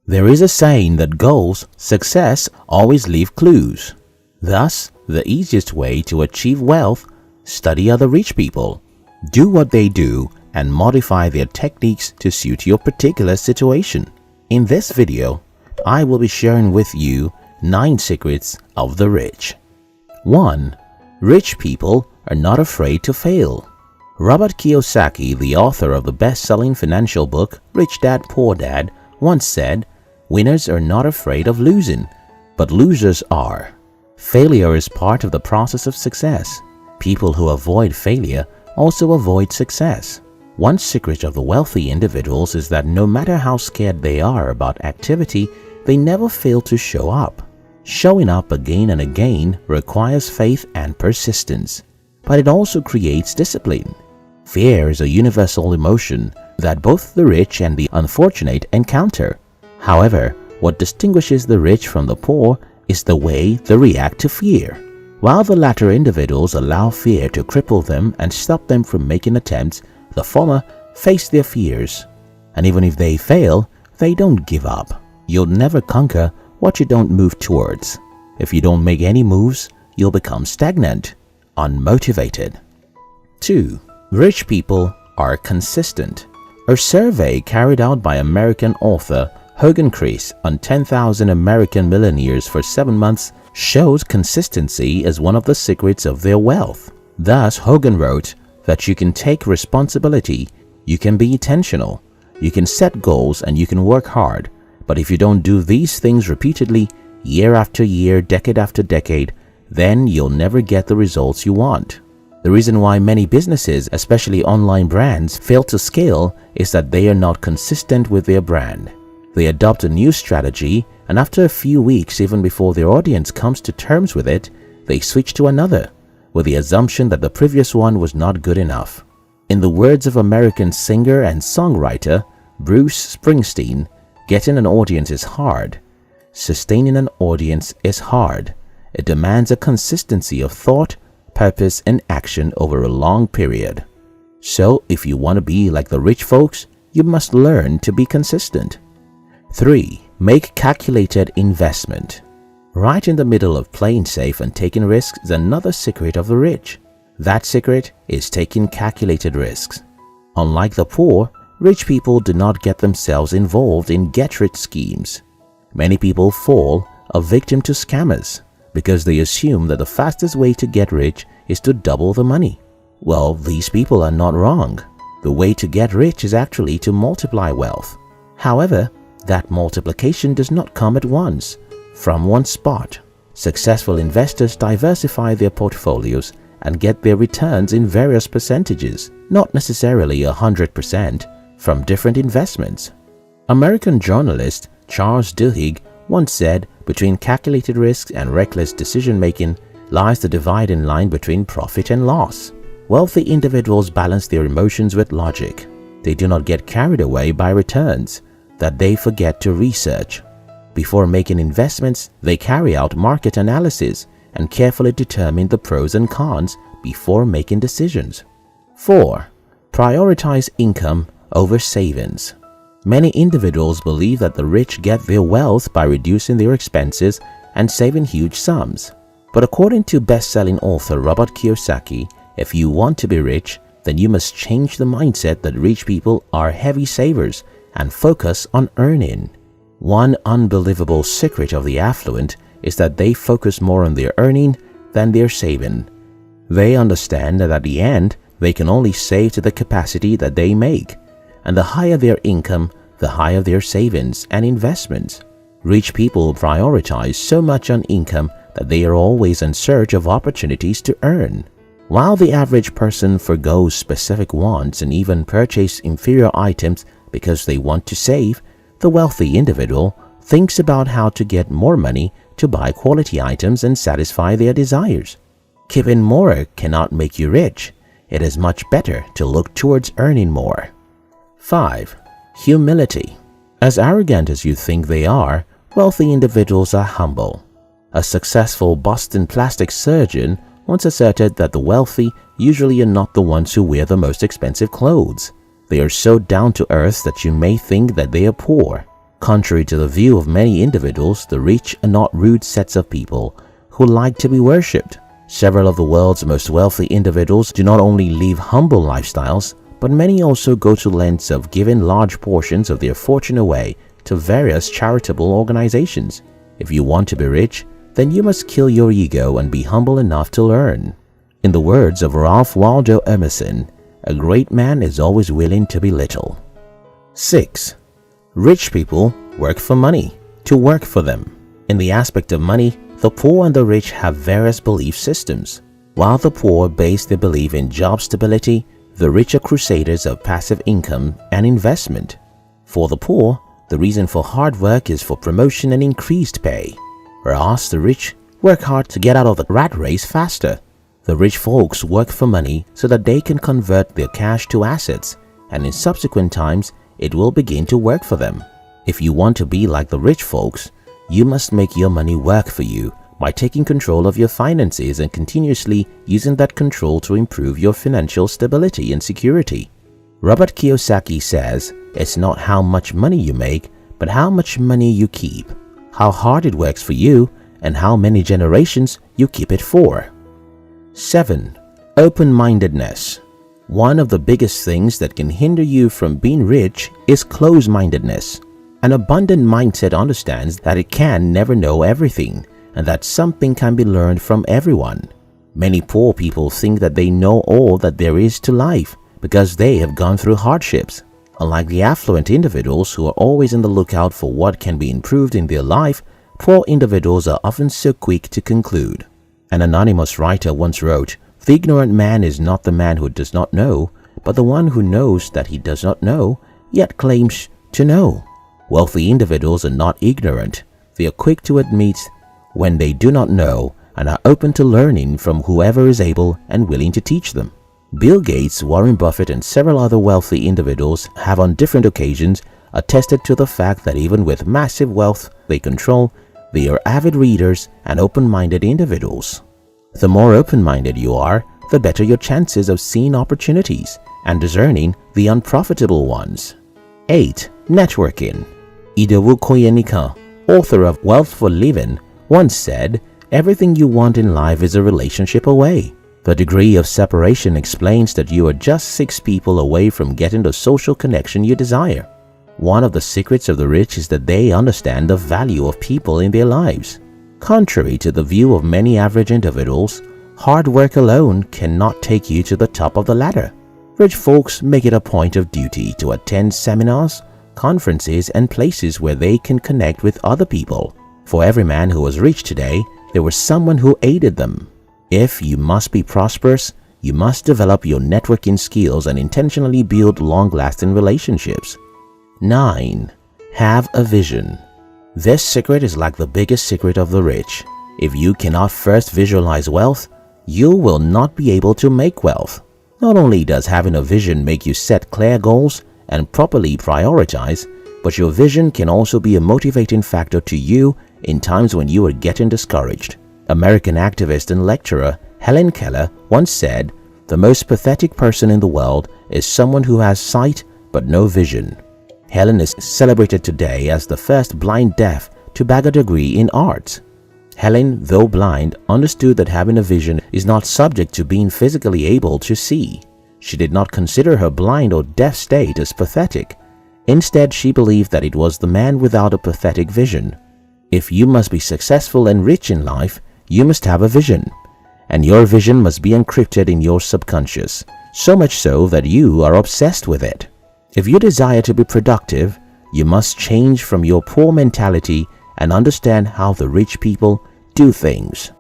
There is a saying that goals, success always leave clues. Thus, the easiest way to achieve wealth: study other rich people. Do what they do and modify their techniques to suit your particular situation. In this video, I will be sharing with you 9 secrets of the rich. 1. Rich people are not afraid to fail. Robert Kiyosaki, the author of the best-selling financial book Rich Dad Poor Dad, once said, "Winners are not afraid of losing, but losers are." Failure is part of the process of success. People who avoid failure also avoid success. One secret of the wealthy individuals is that no matter how scared they are about activity, they never fail to show up. Showing up again and again requires faith and persistence, but it also creates discipline. Fear is a universal emotion that both the rich and the unfortunate encounter. However, what distinguishes the rich from the poor is the way they react to fear. While the latter individuals allow fear to cripple them and stop them from making attempts, the former face their fears. And even if they fail, they don't give up. You'll never conquer what you don't move towards. If you don't make any moves, you'll become stagnant, unmotivated. 2. Rich people are consistent. A survey carried out by American author Hogan Chris on 10,000 American millionaires for 7 months shows consistency as one of the secrets of their wealth. Thus, Hogan wrote that you can take responsibility, you can be intentional, you can set goals, and you can work hard. But if you don't do these things repeatedly, year after year, decade after decade, then you'll never get the results you want. The reason why many businesses, especially online brands, fail to scale is that they are not consistent with their brand. They adopt a new strategy, and after a few weeks, even before their audience comes to terms with it, they switch to another, with the assumption that the previous one was not good enough. In the words of American singer and songwriter Bruce Springsteen, getting an audience is hard. Sustaining an audience is hard. It demands a consistency of thought, purpose, and action over a long period. So, if you want to be like the rich folks, you must learn to be consistent. 3. Make calculated investment. Right in the middle of playing safe and taking risks is another secret of the rich. That secret is taking calculated risks. Unlike the poor, rich people do not get themselves involved in get-rich schemes. Many people fall a victim to scammers because they assume that the fastest way to get rich is to double the money. Well, these people are not wrong. The way to get rich is actually to multiply wealth. However, that multiplication does not come at once, from one spot. Successful investors diversify their portfolios and get their returns in various percentages, not necessarily 100%, from different investments. American journalist Charles Duhigg once said, "Between calculated risks and reckless decision-making lies the dividing line between profit and loss." Wealthy individuals balance their emotions with logic. They do not get carried away by returns that they forget to research. Before making investments, they carry out market analysis and carefully determine the pros and cons before making decisions. 4. Prioritize income over savings. Many individuals believe that the rich get their wealth by reducing their expenses and saving huge sums. But according to best-selling author Robert Kiyosaki, if you want to be rich, then you must change the mindset that rich people are heavy savers and focus on earning. One unbelievable secret of the affluent is that they focus more on their earning than their saving. They understand that at the end, they can only save to the capacity that they make, and the higher their income, the higher their savings and investments. Rich people prioritize so much on income that they are always in search of opportunities to earn. While the average person forgoes specific wants and even purchase inferior items because they want to save, the wealthy individual thinks about how to get more money to buy quality items and satisfy their desires. Keeping more cannot make you rich. It is much better to look towards earning more. 5. Humility. As arrogant as you think they are, wealthy individuals are humble. A successful Boston plastic surgeon once asserted that the wealthy usually are not the ones who wear the most expensive clothes. They are so down to earth that you may think that they are poor. Contrary to the view of many individuals, the rich are not rude sets of people who like to be worshipped. Several of the world's most wealthy individuals do not only live humble lifestyles, but many also go to lengths of giving large portions of their fortune away to various charitable organizations. If you want to be rich, then you must kill your ego and be humble enough to learn. In the words of Ralph Waldo Emerson, a great man is always willing to be little. 6. Rich people work for money, to work for them. In the aspect of money, the poor and the rich have various belief systems. While the poor base their belief in job stability, the rich are crusaders of passive income and investment. For the poor, the reason for hard work is for promotion and increased pay, whereas the rich work hard to get out of the rat race faster. The rich folks work for money so that they can convert their cash to assets, and in subsequent times, it will begin to work for them. If you want to be like the rich folks, you must make your money work for you by taking control of your finances and continuously using that control to improve your financial stability and security. Robert Kiyosaki says, it's not how much money you make, but how much money you keep, how hard it works for you, and how many generations you keep it for. 7. Open-mindedness. One of the biggest things that can hinder you from being rich is close-mindedness. An abundant mindset understands that it can never know everything and that something can be learned from everyone. Many poor people think that they know all that there is to life because they have gone through hardships. Unlike the affluent individuals who are always on the lookout for what can be improved in their life, poor individuals are often so quick to conclude. An anonymous writer once wrote, "The ignorant man is not the man who does not know, but the one who knows that he does not know, yet claims to know." Wealthy individuals are not ignorant. They are quick to admit when they do not know and are open to learning from whoever is able and willing to teach them. Bill Gates, Warren Buffett, and several other wealthy individuals have on different occasions attested to the fact that even with massive wealth they control, they are avid readers and open-minded individuals. The more open-minded you are, the better your chances of seeing opportunities and discerning the unprofitable ones. 8. Networking. Idowu Koyenika, author of Wealth for Living, once said, "Everything you want in life is a relationship away." The degree of separation explains that you are just 6 people away from getting the social connection you desire. One of the secrets of the rich is that they understand the value of people in their lives. Contrary to the view of many average individuals, hard work alone cannot take you to the top of the ladder. Rich folks make it a point of duty to attend seminars, conferences, and places where they can connect with other people. For every man who was rich today, there was someone who aided them. If you must be prosperous, you must develop your networking skills and intentionally build long-lasting relationships. 9. Have a vision. This secret is like the biggest secret of the rich. If you cannot first visualize wealth, you will not be able to make wealth. Not only does having a vision make you set clear goals and properly prioritize, but your vision can also be a motivating factor to you in times when you are getting discouraged. American activist and lecturer Helen Keller once said, "The most pathetic person in the world is someone who has sight but no vision." Helen is celebrated today as the first blind deaf to bag a degree in arts. Helen, though blind, understood that having a vision is not subject to being physically able to see. She did not consider her blind or deaf state as pathetic. Instead, she believed that it was the man without a pathetic vision. If you must be successful and rich in life, you must have a vision. And your vision must be encrypted in your subconscious, so much so that you are obsessed with it. If you desire to be productive, you must change from your poor mentality and understand how the rich people do things.